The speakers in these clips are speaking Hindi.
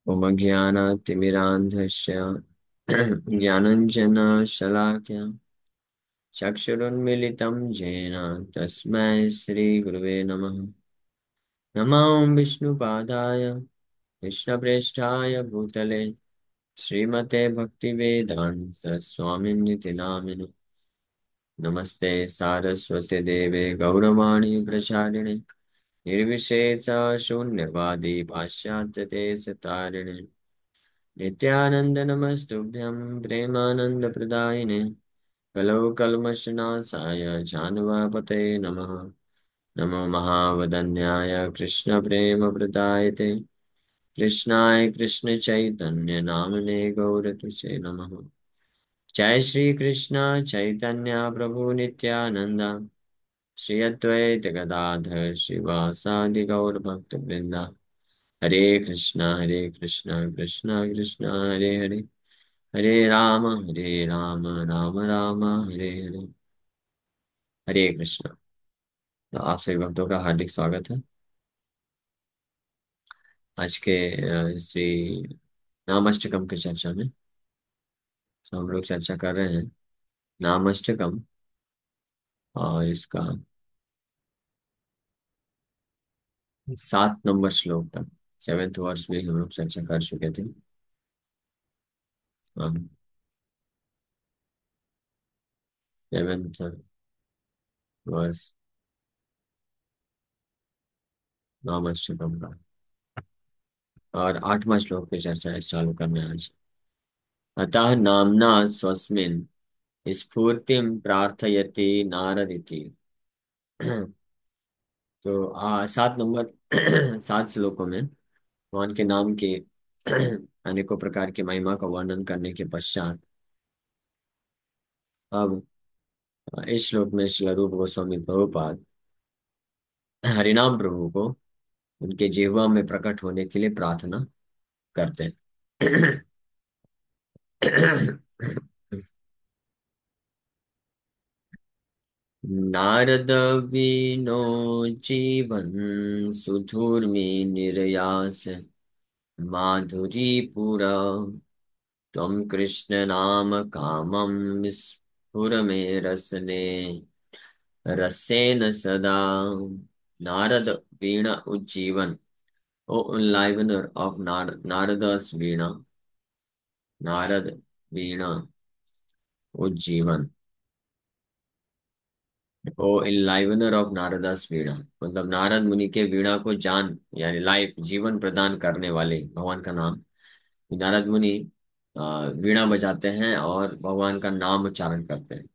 ज्ञानातिमिरान्धस्य ज्ञानञ्जनशलाकया चक्षुरुन्मीलितं येन तस्मै श्रीगुरुवे नमः। नमो विष्णुपादाय कृष्णप्रेष्ठाय भूतले श्रीमते भक्तिवेदान्त स्वामिनिति नामिने। नमस्ते सारस्वते देवे गौरवाणी प्रचारिणे निर्विशेष शून्यवादी पाश्चात्य देशतारिणे नित्यानंद नमस्तुभ्यं प्रेमानंद प्रदायिने कलौ कल्मषनाशाय जानवापते नमः। नमो महावदन्याय कृष्ण प्रेम प्रदायते कृष्णाय कृष्ण चैतन्य नामने गौरतुसे नमः। जय श्री कृष्ण चैतन्य प्रभु नित्यानंद श्री अद्वैत गदाधर श्रीवासादि गौर भक्त वृंदा। हरे कृष्णा कृष्णा कृष्णा हरे हरे हरे राम राम राम हरे हरे। हरे कृष्णा। तो आप सभी भक्तों का हार्दिक स्वागत है आज के श्री नामाष्टकम की चर्चा में। तो हम लोग चर्चा कर रहे हैं नामाष्टकम और इसका 7 नंबर श्लोक तक 7th वर्ष में हम लोग चर्चा कर चुके थे। हम 7th वर्ष नामाष्टकम का और 8वां श्लोक पे चर्चा चालू करना है आज। अतः नाम्ना स्वस्मिन् स्फूर्तिं प्रार्थयति नारद इति। तो 7 नंबर 7 श्लोकों में भगवान के नाम के अनेकों प्रकार की महिमा का वर्णन करने के पश्चात अब इस श्लोक में श्री रूप गोस्वामी प्रभुपाद हरिनाम प्रभु को उनके जिह्वा में प्रकट होने के लिए प्रार्थना करते हैं। नारद वीनो जीवन सुधुर्मि निर्यास माधुरी पुरा त्वं कृष्ण नाम कामं स्फुर मे रसने रसेन सदा। नारद वीणा उज्जीवन, O enlivener of Narada's veena, Narada वीणा उज्जीवन, O enlivener of Narada's veena, मतलब नारद मुनि के वीणा को जान यानी लाइफ जीवन प्रदान करने वाले भगवान का नाम। नारद मुनि वीणा बजाते हैं और भगवान का नाम उच्चारण करते हैं।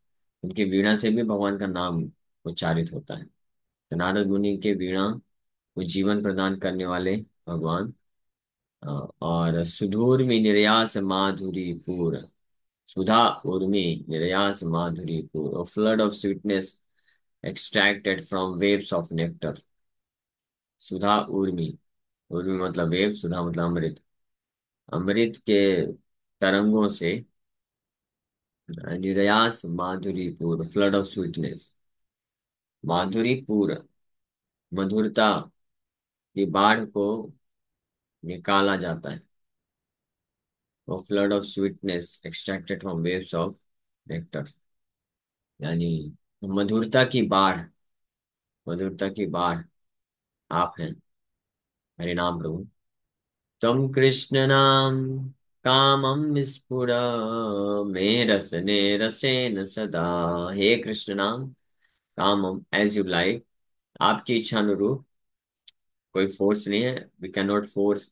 उनकी वीणा से भी भगवान का नाम उच्चारित होता है। तो नारद मुनि के वीणा को जीवन प्रदान करने वाले भगवान। और सुधूर में निर्यास माधुरी पूर, सुधा उर्मी निर्यास माधुरी पूर, flood of sweetness extracted from waves of nectar। सुधा उर्मी, उर्मी मतलब वेव, सुधा मतलब अमृत, अमृत के तरंगों से निर्यास माधुरीपुर, फ्लड ऑफ स्वीटनेस, माधुरीपुर मधुरता की बाढ़ को निकाला जाता है। और flood of sweetness extracted from waves of nectar, यानी मधुरता की बाढ़, मधुरता की बाढ़ आप हैं हरे नाम प्रभु। तम कृष्ण नाम कामं स्फुर मे रसने रसेन सदा। हे कृष्ण नाम कामम एज यू लाइक, आपकी इच्छा अनुरूप। कोई फोर्स नहीं है, वी कैन नॉट फोर्स।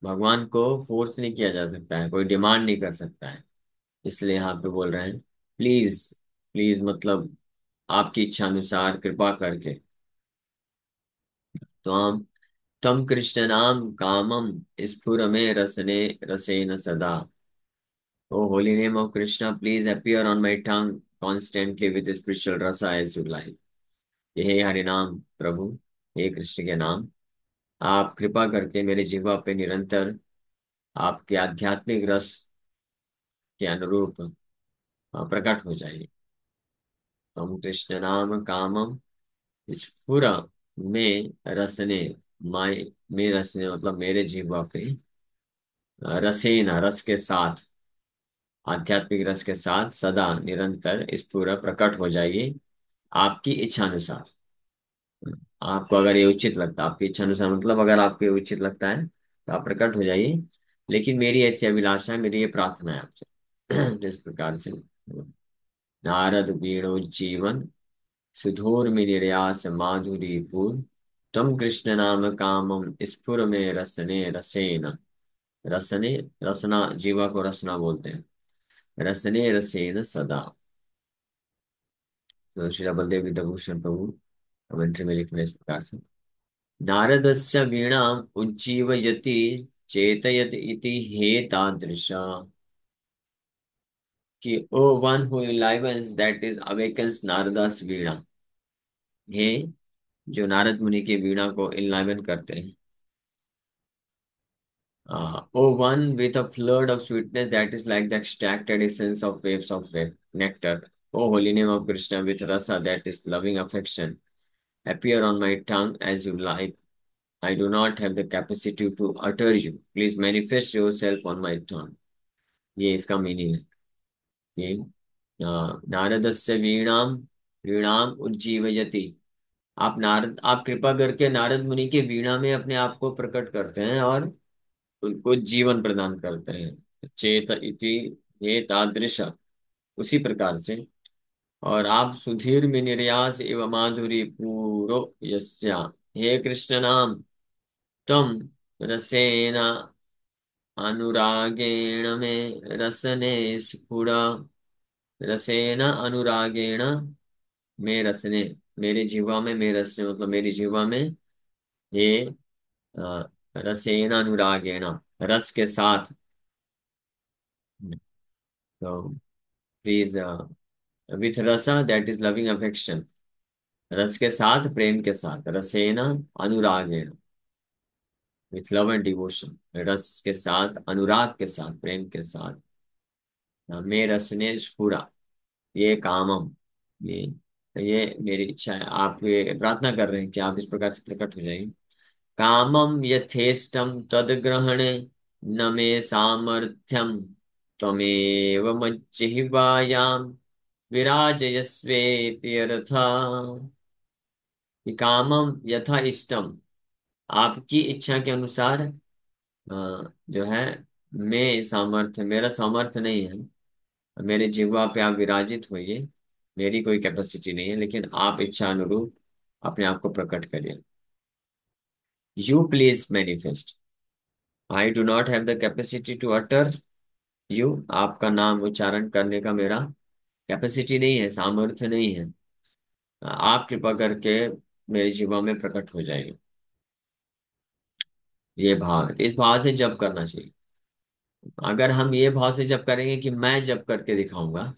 भगवान को फोर्स नहीं किया जा सकता है, कोई डिमांड नहीं कर सकता है। इसलिए यहाँ पे बोल रहे हैं प्लीज, प्लीज मतलब आपकी इच्छा अनुसार कृपा करके। तो हम तम कृष्ण नाम कामम स्फुर में रसने रसेन सदा। O holy name of Krishna please appear on my tongue constantly with spiritual rasa as you like. हे हरि नाम प्रभु, हे कृष्ण के नाम आप कृपा करके मेरे जीवा पे निरंतर आपके आध्यात्मिक रस के अनुरूप प्रकट हो जाइए। तम कृष्ण नाम कामम स्फुर में रसने, माई में रसने मतलब मेरे जीवा पे रसेन, रस के साथ, आध्यात्मिक रस के साथ सदा निरंतर इस पूरा प्रकट हो जाइए आपकी इच्छा अनुसार। आपको अगर ये उचित लगता है, आपकी इच्छा अनुसार मतलब अगर आपको ये उचित लगता है तो आप प्रकट हो जाइए। लेकिन मेरी ऐसी अभिलाषा है, मेरी ये प्रार्थना है आपसे जिस प्रकार से नारद वीणोज्जीवन सुधूर्मि निर्यास माधुरी पूर तम कृष्ण नाम कामम स्फुर में रसने रसेन। रसने, रसना, जीवा को रसना बोलते हैं। रसने रसेन सदा। तो श्री बलदेव विद्याभूषण प्रभु कमेंट्री में लिख रहे हैं इस प्रकार से। नारदस्य वीणाम् उज्जीवयति चेतयत इति हे तादृशा, कि O one who enlivens that is awakens Narada's veena, हे जो नारद मुनि की वीणा को इनलाइवन करते हैं। O one with a flood of sweetness that is like the extracted essence of waves of nectar. O holy name of Krishna with rasa that is loving affection. Appear on my tongue as you like. I do not have the capacity to utter you. Please manifest yourself on my tongue. ये इसका मीनिंग है। ये नारदस्य वीणाम वीणाम उज्जीवयति। आप कृपा करके नारद मुनि के वीणा में अपने आप को प्रकट करते हैं और उनको जीवन प्रदान करते हैं। चेत इति ये तादृश, उसी प्रकार से। और आप सुधीर में निर्यास एवं माधुरी पूरो यस्या, हे कृष्ण नाम तम रसेन अनुरागेण में रसने स्फुरा। रसेन अनुरागेण में रसने, मेरे जीवा में, में रसने मतलब मेरी जीवा में, ये रसेन अनुरागेण, रस के साथ। तो प्लीज, विथ रसा दैट इज लविंग अफेक्शन, रस के साथ, प्रेम के साथ, रसेना अनुरागेण विथ लव एंड डिवोशन, रस के साथ, अनुराग के साथ, प्रेम के साथ। मैं रसने स्फुरा, ये कामम, ये ये मेरी इच्छा है। आप ये प्रार्थना कर रहे हैं कि आप इस प्रकार से प्रकट हो जाइए। कामम यथेष्टम तद ग्रहणे न मे सामर्थ्यम त्वमेव मज्जिह्वायां विराजयस्वेति यथा। कि कामम यथा इष्टम, आपकी इच्छा के अनुसार जो है, मैं सामर्थ्य, मेरा सामर्थ्य नहीं है, मेरे जिह्वा पे आप विराजित होइए। मेरी कोई कैपेसिटी नहीं है, लेकिन आप इच्छा अनुरूप अपने आप को प्रकट करिए। You please manifest. I do not have the capacity to utter you, आपका नाम उच्चारण करने का मेरा कैपेसिटी नहीं है, सामर्थ्य नहीं है। आप कृपा करके मेरे जीवन में प्रकट हो जाइए। ये भाव है, इस भाव से जप करना चाहिए। अगर हम ये भाव से जप करेंगे कि मैं जप करके दिखाऊंगा,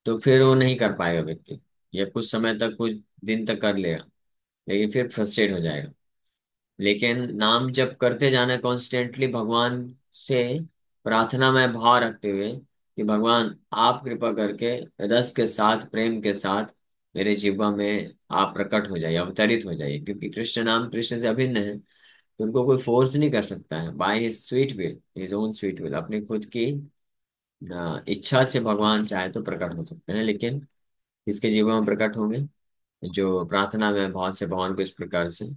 तो फिर वो नहीं कर पाएगा व्यक्ति। ये कुछ समय तक, कुछ दिन तक कर लेगा, लेकिन फिर फ्रस्ट्रेट हो जाएगा। लेकिन नाम जप करते जाना कॉन्स्टेंटली, भगवान से प्रार्थना में भाव रखते हुए कि भगवान आप कृपा करके रस के साथ, प्रेम के साथ मेरे जीवा में आप प्रकट हो जाइए, अवतरित हो जाइए। क्योंकि कृष्ण नाम कृष्ण से अभिन्न है, तो उनको कोई फोर्स नहीं कर सकता है। By his sweet will, his own sweet will, अपनी खुद की इच्छा से भगवान चाहे तो प्रकट हो सकते हैं। लेकिन किसके जीवन में प्रकट होंगे? जो प्रार्थना में बहुत से भगवान को इस प्रकार से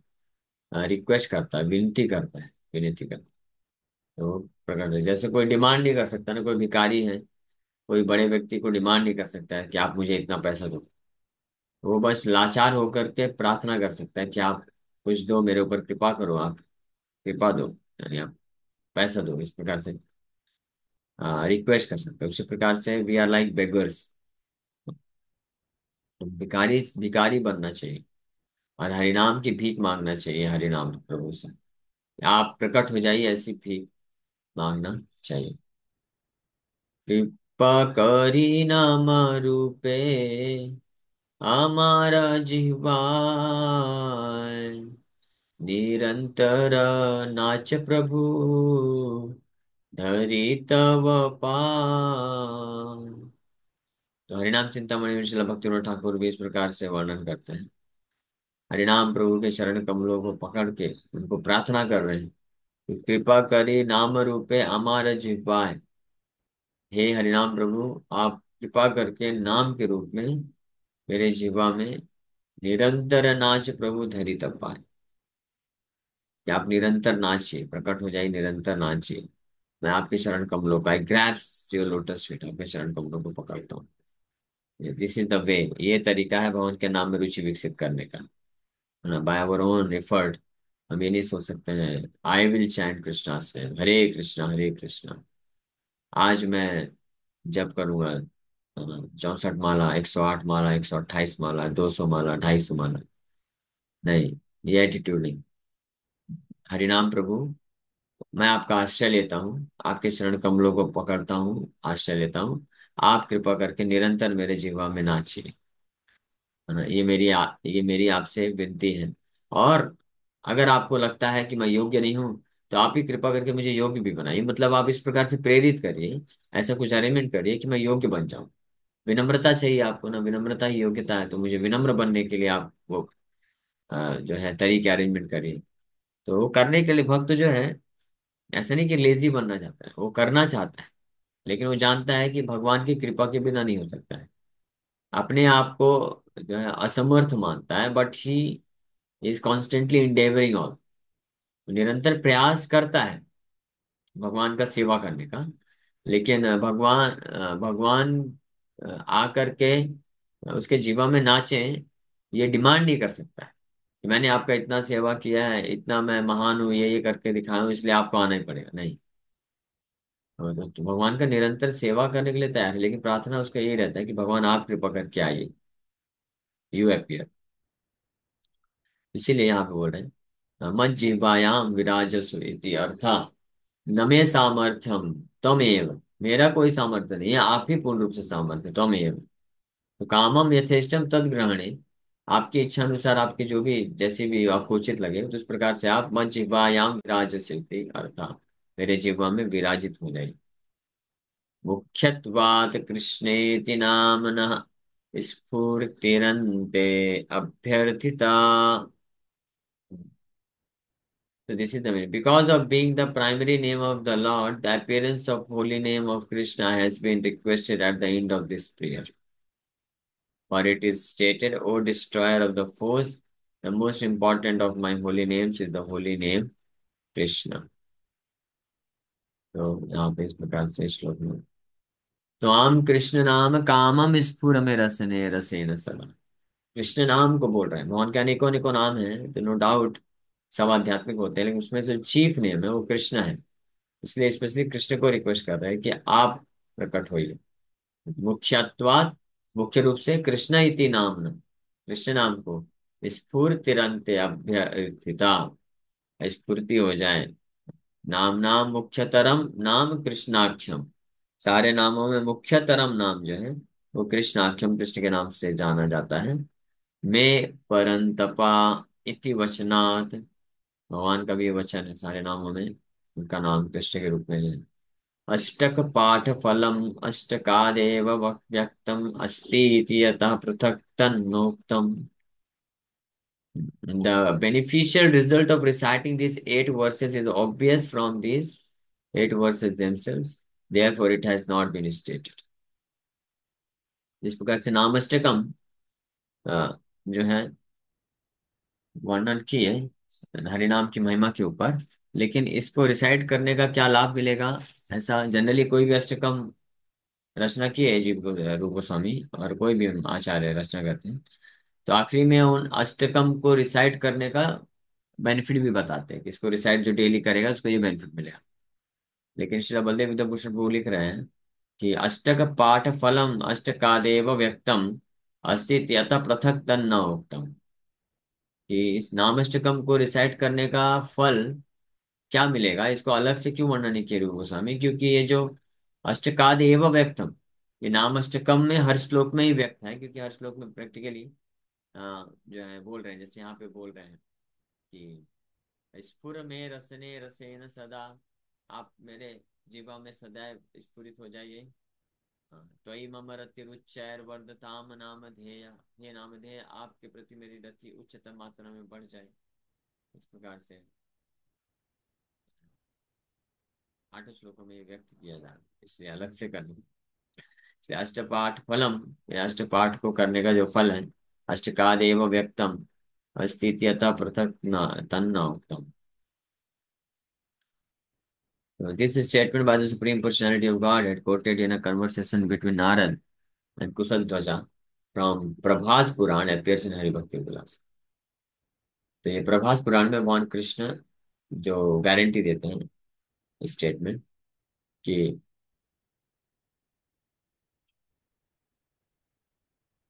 रिक्वेस्ट करता है, विनती करता है, विनती करता है, तो प्रकट है। जैसे कोई डिमांड नहीं कर सकता ना, कोई भिखारी है, कोई बड़े व्यक्ति को डिमांड नहीं कर सकता है कि आप मुझे इतना पैसा दो। वो बस लाचार होकर के प्रार्थना कर सकता है कि आप कुछ दो, मेरे ऊपर कृपा करो, आप कृपा दो, यानी आप पैसा दो, इस प्रकार से रिक्वेस्ट कर सकते हैं। उसी प्रकार से वी आर लाइक बेगर्स, तो भिखारी भिखारी बनना चाहिए और हरिनाम की भीख मांगना चाहिए, हरिनाम प्रभु से आप प्रकट हो जाइए, ऐसी भीख मांगना चाहिए। कृपा करी नाम रूपे हमारा जिह्वाय, निरंतर नाच प्रभु धरि तव पाद। तो हरिनाम चिंतामणि में श्रील भक्तिविनोद ठाकुर भी इस प्रकार से वर्णन करते हैं। हरिनाम प्रभु के चरण कमलों को पकड़ के उनको प्रार्थना कर रहे हैं कृपा करी नाम रूपे अमार जिह्वाय। हे हरिनाम प्रभु, आप कृपा करके नाम के रूप में मेरे जीवा में निरंतर नाच प्रभु धरी तब पाए। कि आप निरंतर नाचिए, प्रकट हो जाइए, निरंतर नाचिए। मैं आपके चरण कमलों का, ग्रैप्स योर लोटस फीट, आपके चरण कमलों को पकड़ता हूँ। दिस इज द वे, ये तरीका है भगवान के नाम में रुचि विकसित करने का, है ना। बाय आवर ओन एफर्ट हम ये नहीं सोच सकते हैं आई विल चैंट कृष्णा से हरे कृष्णा हरे कृष्णा। आज मैं जप करूंगा 64 माला, 108 माला, 128 माला, 200 माला, 250 माला। नहीं, ये एटीट्यूड नहीं। हरिनाम प्रभु, मैं आपका आश्रय लेता हूँ, आपके चरण कमलों को पकड़ता हूँ, आश्रय लेता हूँ। आप कृपा करके निरंतर मेरे जीवा में नाचिए, है ना। ये मेरी आपसे विनती है। और अगर आपको लगता है कि मैं योग्य नहीं हूँ, तो आप ही कृपा करके मुझे योग्य भी बनाइए। मतलब आप इस प्रकार से प्रेरित करिए, ऐसा कुछ अरेंजमेंट करिए कि मैं योग्य बन जाऊं। विनम्रता चाहिए आपको ना, विनम्रता ही योग्यता है। तो मुझे विनम्र बनने के लिए आप वो जो है तरीके अरेंजमेंट करिए। तो वो करने के लिए भक्त जो है, ऐसा नहीं कि लेजी बनना चाहता है, वो करना चाहता है। लेकिन वो जानता है कि भगवान की कृपा के बिना नहीं हो सकता है। अपने आप को जो है असमर्थ मानता है, but he is constantly endeavouring all, निरंतर प्रयास करता है भगवान का सेवा करने का। लेकिन भगवान आकर के उसके जीवा में नाचे, ये डिमांड नहीं कर सकता है कि मैंने आपका इतना सेवा किया है, इतना मैं महान हूँ, ये करके दिखाया हूँ, इसलिए आपको आना ही पड़ेगा। नहीं, तो भगवान का निरंतर सेवा करने के लिए तैयार है, लेकिन प्रार्थना उसका यही रहता है कि भगवान आप कृपा करके आइए, यू अपीयर। इसीलिए यहाँ पे बोल रहे हैं मज्जिह्वायाम विराजसु इति अर्था, न मे सामर्थ्यम त्वमेव। मेरा कोई सामर्थ्य नहीं है, आप ही पूर्ण रूप से सामर्थ्य, त्वमेव। तो कामम यथेष्टम तद ग्रहणे, आपकी इच्छा अनुसार, आपके जो भी जैसे भी आपको उचित लगे, तो उस प्रकार से आप मज्जिह्वायाम विराजसु इति अर्था, मेरे जिह्वा में विराजित हो जाइए। मुख्यत्वात् कृष्णेति नाम्नः स्फूर्तिरन्ते अभ्यर्थिता। So this is the meaning. Because of being the primary name of the Lord, the appearance of holy name of Krishna has been requested at the end of this prayer. For it is stated, O destroyer of the foes, the most important of my holy names is the holy name Krishna. तो यहाँ पे इस प्रकार से श्लोक में, तो आम कृष्ण नाम कामम स्फुर में रसने रसेन सदा। कृष्ण नाम को बोल रहे हैं। भगवान के अनेकों अनेकों नाम हैं, तो नो डाउट सब आध्यात्मिक होते हैं, लेकिन उसमें जो चीफ नेम है वो कृष्ण है। इसलिए स्पेशली कृष्ण को रिक्वेस्ट कर रहे हैं कि आप प्रकट होइए। मुख्यत्वात्, मुख्य रूप से कृष्ण इति नाम, कृष्ण नाम को स्फूर्तिरन्ते अभ्यर्थिता, स्फूर्ति हो जाए। नाम नाम मुख्यतरम नाम कृष्णाख्यम, सारे नामों में मुख्यतरम नाम जो है वो कृष्णाख्यम, कृष्ण के नाम से जाना जाता है। मैं परंतपा इति वचनात्, भगवान का भी ये वचन है सारे नामों में, उनका नाम कृष्ण के रूप में है। अष्टक पाठ फलम अष्टकादेव व्यक्तम अस्ति इति यतः पृथक् तन्नोक्तम। The beneficial result of reciting these 8 verses is obvious from these 8 verses themselves. Therefore, it has not been stated. इस प्रकार से नामष्टकम जो है वर्णन की है हरिनाम की महिमा के ऊपर। लेकिन इसको रिसाइट करने का क्या लाभ मिलेगा, ऐसा जनरली कोई भी अष्टकम रचना की है जीव रूप गोस्वामी और कोई भी आचार्य रचना करते हैं, तो आखिरी में उन अष्टकम को रिसाइट करने का बेनिफिट भी बताते हैं कि इसको रिसाइट जो डेली करेगा उसको ये बेनिफिट मिलेगा। लेकिन श्री बलदेव विद्या भूषण प्रभु लिख रहे हैं कि अष्टक पाठ फलम अष्टकादेव व्यक्तम अस्ति अतः पृथक तन्न उक्तम, कि इस नामष्टकम को रिसाइट करने का फल क्या मिलेगा, इसको अलग से क्यों वर्णन नहीं किया रूप गोस्वामी, क्योंकि ये जो अष्टकादेव व्यक्तम, ये नाम अष्टकम में हर श्लोक में ही व्यक्त है, क्योंकि हर श्लोक में प्रैक्टिकली जो है बोल रहे हैं, जैसे यहाँ पे बोल रहे हैं कि स्फुर में रसने रसेन सदा, आप मेरे जीवा में सदैव स्फुरित हो जाइए। त्वयि मम रतिरुच्चैर वर्धताम नाम ध्येय, हे नाम ध्येय, आपके प्रति मेरी रति उच्चतम मात्रा में बढ़ जाए। इस प्रकार से 8 श्लोकों में ये व्यक्त किया जा रहा है, इसलिए अलग से करना। इसलिए अष्टपाठ फलम, ये अष्टपाठ को करने का जो फल है, अष्टकादेव व्यक्तम अस्तित्यता पृथक न तन्न उत्तम। So this is statement by the Supreme Personality of Godhead quoted in a conversation between Narad and Kusal from Prabhas Puran appears in Hari Bhakti Vilas। तो ये प्रभास पुराण में भगवान कृष्ण जो गारंटी देते हैं स्टेटमेंट कि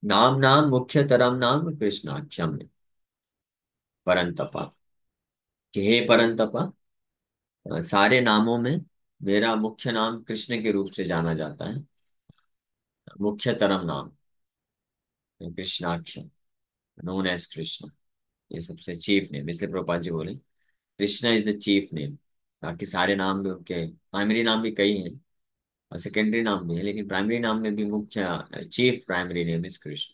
नाम नाम मुख्य तरम नाम कृष्णाक्षम परंतपा, कि हे परंतपा, सारे नामों में मेरा मुख्य नाम कृष्ण के रूप से जाना जाता है। मुख्य तरम नाम कृष्णाक्षम, नोन एज कृष्ण, ये सबसे चीफ नेम, इसलिए प्रभुपाद जी बोले Krishna is the chief name. बाकी सारे नाम भी उनके प्राइमरी नाम भी कई हैं और सेकेंडरी नाम भी है, लेकिन प्राइमरी नाम में भी मुख्य chief primary name is Krishna.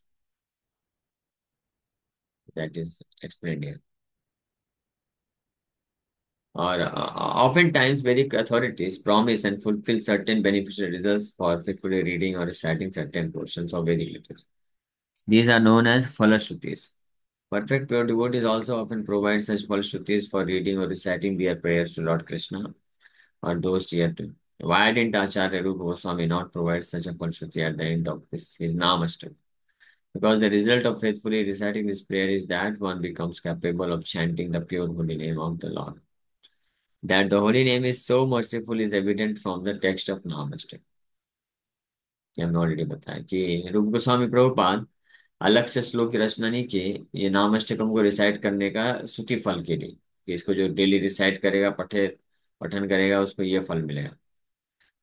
That is explained here. और often times Vedic authorities promise and fulfill certain beneficial results for faithfully reading or reciting certain portions of Vedic literature. These are known as Falashrutis. Perfect pure devotees also often provide such Falashrutis for reading or reciting their prayers to Lord Krishna or those dear to him. Why didn't Acharya Rupa Goswami not provide such a Falashruti at the end of his Namastak? Because the result of faithfully reciting this prayer is that one becomes capable of chanting the pure holy name of the Lord. That the holy name is so merciful is evident from the text of Namastak। ये हमने ऑलरेडी बताया कि रूप गोस्वामी प्रभुपाद अलग से श्लोक की रचना नहीं की, ये नामाष्टकम को रिसाइट करने का स्तुति फल के लिए, कि इसको जो डेली रिसाइट करेगा, पठन करेगा, उसको ये फल मिलेगा।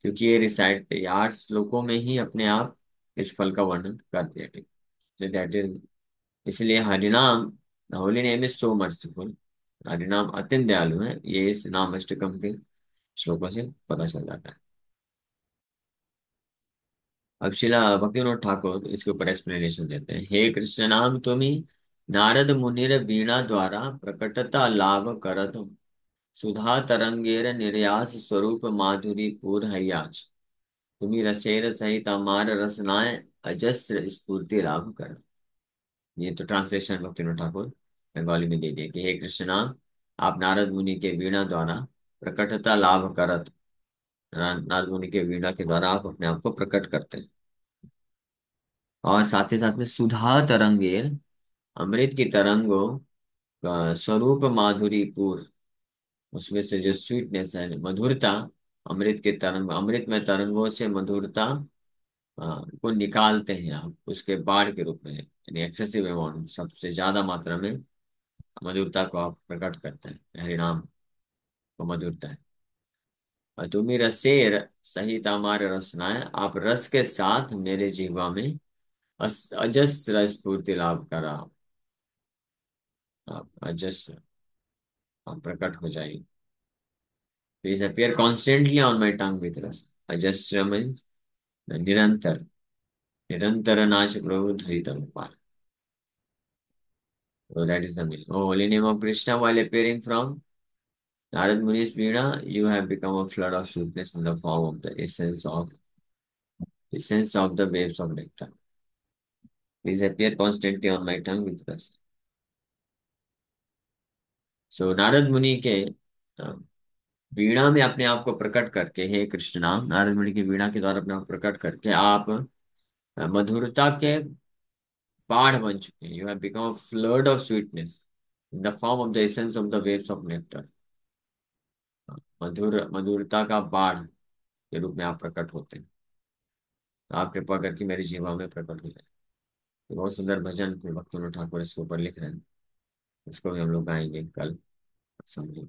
क्योंकि ये रिसाइट, ये 8 श्लोकों में ही अपने आप इस फल का वर्णन कर दिया। ठीक, दैट इज, इसलिए हरिनाम, holy name is so merciful, हरिनाम अत्यंत दयालु है, ये इस नाम अष्टकम के श्लोकों से पता चल जाता है। अब शिला भक्तिविनोद ठाकुर इसके ऊपर एक्सप्लेनेशन देते हैं। हे कृष्ण नाम तुम्ही नारद मुनिर वीणा द्वारा प्रकटता लाभ करत, सुधा तरंगेर निर्यास स्वरूप माधुरी पूर हरियाच, तुम्ही रसेर सहित अमार रसनाए अजस्र स्फूर्ति लाभ कर। ये तो ट्रांसलेशन भक्तिविनोद ठाकुर बंगाली में दे दिया कि हे कृष्णा, आप नारद मुनि के वीणा द्वारा प्रकटता लाभ करत, नारद मुनि के वीणा के द्वारा आप अपने आप को प्रकट करते हैं। और साथ ही साथ में सुधा तरंगेर, अमृत की तरंगों का स्वरूप माधुरी पूर, उसमें से जो स्वीटनेस है, मधुरता, अमृत के तरंग, अमृत में तरंगों से मधुरता को निकालते हैं आप, उसके बाढ़ के रूप में, यानी एक्सेसिव अमाउंट, सबसे ज्यादा मात्रा में मधुरता को आप प्रकट करते हैं, हरिनाम को मधुरता है। और तुम्ही रसेर सहित हमारे रसनाएं, आप रस के साथ मेरे जीवा में अजस्र स्फूर्ति लाभ करा, आप अजस्र, आप प्रकट हो जाइए। Please appear constantly on my tongue with रस, अजस्र मीन्स निरंतर, निरंतर नाच प्रभु धरित पार। So that is the meaning. Oh, holy name of Krishna, while appearing from Narad Muni's Veena, you have become a flood of sweetness in the form of the essence of the waves of nectar. Please appear constantly on my tongue with us. So Narad मुनि के अ, वीणा में अपने आप को प्रकट करके, हे कृष्ण नाम, नारद मुनि की वीणा के द्वारा अपने आप को प्रकट करके आप मधुरता के बाढ़ बन चुके हैं। You have become a flood of sweetness in the form of the essence of the waves of nectar. मधुरता का बाढ़ के रूप में आप प्रकट होते हैं। तो आप कृपा करके मेरे जीवा में प्रकट हो जाए। तो बहुत सुंदर भजन फिर भक्तिविनोद ठाकुर इसके ऊपर लिख रहे हैं, इसको भी हम लोग गाएंगे कल, समझे।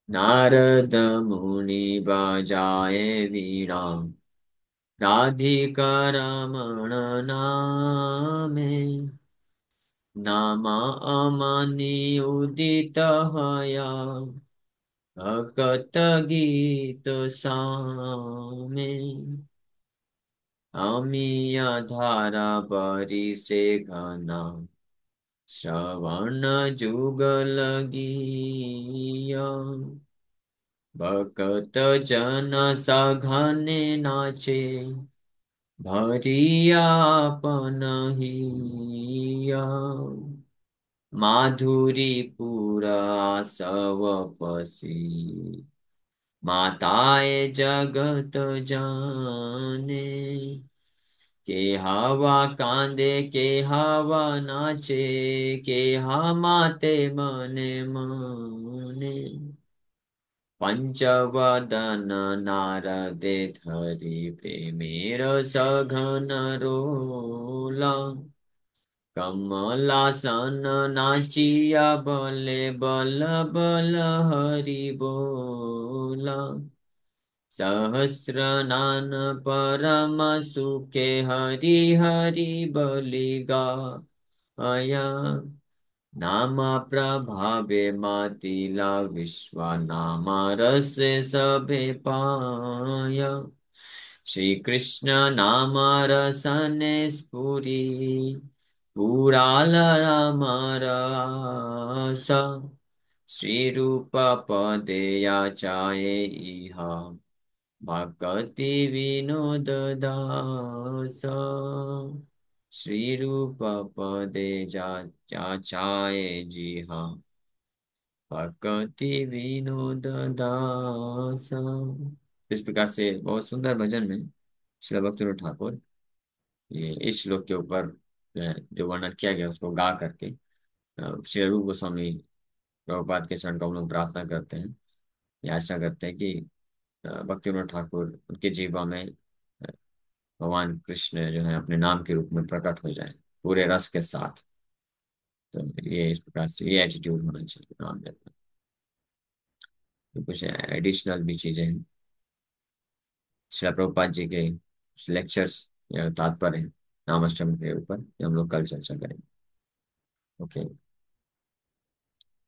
नारद मुनि बजाए वीणा, राधिका रमण नामे, नामा अमनि उदित हया, भगत गीत सामे, अमिया धारा बरी से घना, श्रवण जुगल गीया, भक्त जन सघने नाचे, भरियापन हिया। माधुरीपुर आसव पसी, माताए जगत जाने। के हवा कांदे के हवा नाचे, के हा माते मने मने। पंचवदन नारदे धरि प्रेमेर सघन रोला। कमलासन नाचिया बले बल बल हरि बोला। सहस्र नान परम सुखे हरि हरि बलि गाया। नाम प्रभावे मातिला विश्वा नाम रस सभे पाया। श्री कृष्ण नाम रसने स्फुरी, पूरा राम रसा। श्री रूप पदे याचाए इहा, भक्ति विनोद दासा। श्री रूप पदे जा जाचाए जी हाँ, भक्ति विनोद दासा। इस प्रकार से बहुत सुंदर भजन में श्री भक्ति ठाकुर ये इस श्लोक के ऊपर जो वर्णन किया गया उसको गा करके श्री रूप गोस्वामी प्रभुपाद के चरण कमलों में प्रार्थना करते हैं, याचना करते हैं कि भक्ति विनोद ठाकुर उनके जीवा में भगवान कृष्ण जो है अपने नाम के रूप में प्रकट हो जाए पूरे रस के साथ। तो ये इस प्रकार से ये एटीट्यूड होना चाहिए नाम जप में। तो कुछ एडिशनल भी चीजें हैं श्रील प्रभुपाद जी के लेक्चर्स या तात्पर्य हैं नामाष्टमी के ऊपर, ये हम लोग कल चर्चा करेंगे। Okay,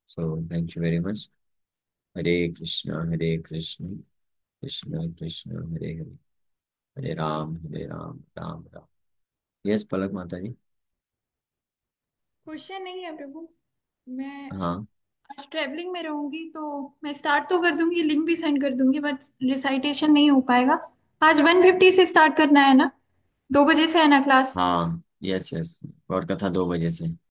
so thank you very much. Hare Krishna Krishna Krishna Hare Hare, Hare Ram Ram Ram. Yes Palak माता जी। क्वेश्चन नहीं है प्रभु। मैं हाँ आज ट्रेवलिंग में रहूंगी तो मैं स्टार्ट तो कर दूंगी, लिंक भी सेंड कर दूंगी, बट रिसाइटेशन नहीं हो पाएगा। आज 150 से स्टार्ट करना है ना? 2 बजे से है ना क्लास? हाँ, यस यस, और कथा 2 बजे से।